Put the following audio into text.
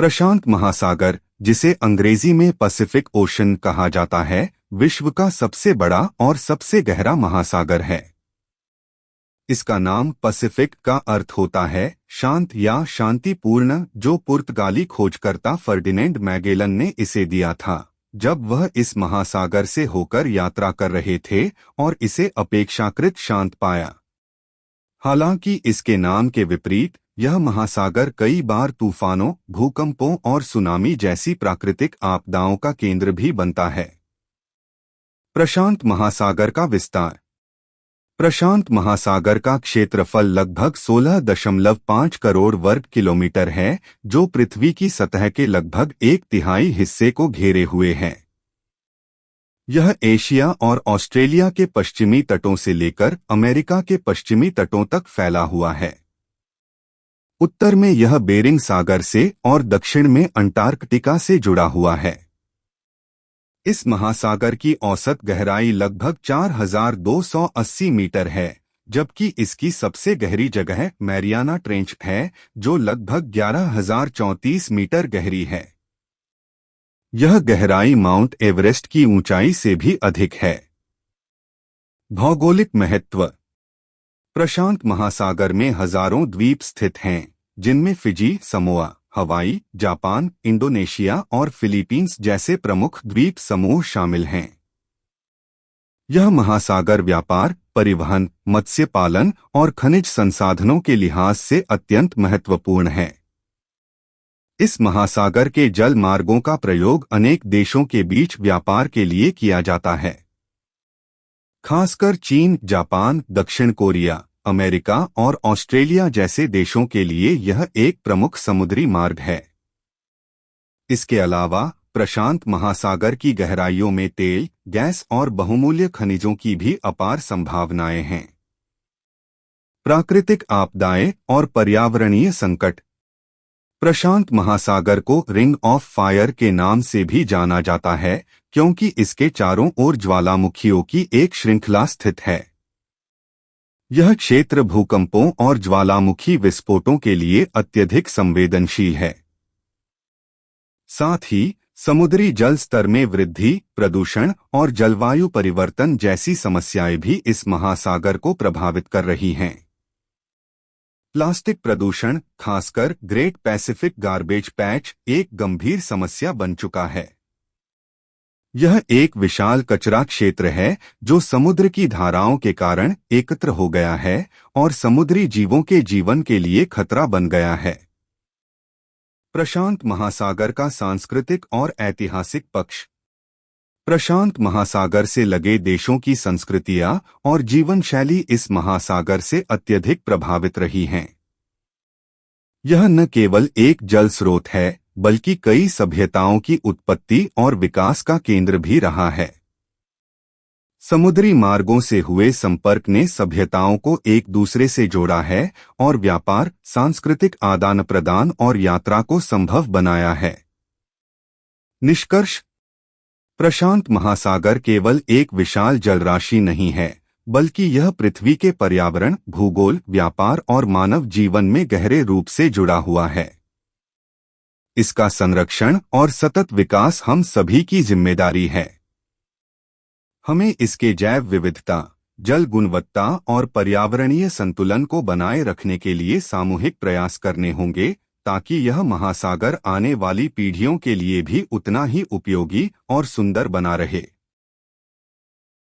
प्रशांत महासागर, जिसे अंग्रेजी में पैसिफिक ओशन कहा जाता है, विश्व का सबसे बड़ा और सबसे गहरा महासागर है। इसका नाम पैसिफिक का अर्थ होता है शांत या शांतिपूर्ण, जो पुर्तगाली खोजकर्ता फर्डिनेंड मैगेलन ने इसे दिया था जब वह इस महासागर से होकर यात्रा कर रहे थे और इसे अपेक्षाकृत शांत पाया। हालांकि इसके नाम के विपरीत यह महासागर कई बार तूफानों, भूकंपों और सुनामी जैसी प्राकृतिक आपदाओं का केंद्र भी बनता है। प्रशांत महासागर का विस्तार। प्रशांत महासागर का क्षेत्रफल लगभग 16.5 करोड़ वर्ग किलोमीटर है, जो पृथ्वी की सतह के लगभग 1/3 हिस्से को घेरे हुए है। यह एशिया और ऑस्ट्रेलिया के पश्चिमी तटों से लेकर अमेरिका के पश्चिमी तटों तक फैला हुआ है। उत्तर में यह बेरिंग सागर से और दक्षिण में अंटार्कटिका से जुड़ा हुआ है। इस महासागर की औसत गहराई लगभग 4280 मीटर है, जबकि इसकी सबसे गहरी जगह मैरियाना ट्रेंच है, जो लगभग 11034 मीटर गहरी है। यह गहराई माउंट एवरेस्ट की ऊंचाई से भी अधिक है। भौगोलिक महत्व। प्रशांत महासागर में हजारों द्वीप स्थित हैं, जिनमें फिजी, समोआ, हवाई, जापान, इंडोनेशिया और फिलीपींस जैसे प्रमुख द्वीप समूह शामिल हैं। यह महासागर व्यापार, परिवहन, मत्स्य पालन और खनिज संसाधनों के लिहाज से अत्यंत महत्वपूर्ण है। इस महासागर के जल मार्गों का प्रयोग अनेक देशों के बीच व्यापार के लिए किया जाता है। खासकर चीन, जापान, दक्षिण कोरिया, अमेरिका और ऑस्ट्रेलिया जैसे देशों के लिए यह एक प्रमुख समुद्री मार्ग है। इसके अलावा प्रशांत महासागर की गहराइयों में तेल, गैस और बहुमूल्य खनिजों की भी अपार संभावनाएं हैं। प्राकृतिक आपदाएं और पर्यावरणीय संकट। प्रशांत महासागर को रिंग ऑफ फायर के नाम से भी जाना जाता है, क्योंकि इसके चारों ओर ज्वालामुखियों की एक श्रृंखला स्थित है। यह क्षेत्र भूकंपों और ज्वालामुखी विस्फोटों के लिए अत्यधिक संवेदनशील है। साथ ही समुद्री जल स्तर में वृद्धि, प्रदूषण और जलवायु परिवर्तन जैसी समस्याएं भी इस महासागर को प्रभावित कर रही हैं। प्लास्टिक प्रदूषण, खासकर ग्रेट पैसिफिक गार्बेज पैच, एक गंभीर समस्या बन चुका है। यह एक विशाल कचरा क्षेत्र है जो समुद्र की धाराओं के कारण एकत्र हो गया है और समुद्री जीवों के जीवन के लिए खतरा बन गया है। प्रशांत महासागर का सांस्कृतिक और ऐतिहासिक पक्ष। प्रशांत महासागर से लगे देशों की संस्कृतियां और जीवन शैली इस महासागर से अत्यधिक प्रभावित रही हैं। यह न केवल एक जल स्रोत है, बल्कि कई सभ्यताओं की उत्पत्ति और विकास का केंद्र भी रहा है। समुद्री मार्गों से हुए संपर्क ने सभ्यताओं को एक दूसरे से जोड़ा है और व्यापार, सांस्कृतिक आदान प्रदान और यात्रा को संभव बनाया है। निष्कर्ष। प्रशांत महासागर केवल एक विशाल जलराशि नहीं है, बल्कि यह पृथ्वी के पर्यावरण, भूगोल, व्यापार और मानव जीवन में गहरे रूप से जुड़ा हुआ है। इसका संरक्षण और सतत विकास हम सभी की जिम्मेदारी है। हमें इसके जैव विविधता, जल गुणवत्ता और पर्यावरणीय संतुलन को बनाए रखने के लिए सामूहिक प्रयास करने होंगे, ताकि यह महासागर आने वाली पीढ़ियों के लिए भी उतना ही उपयोगी और सुंदर बना रहे।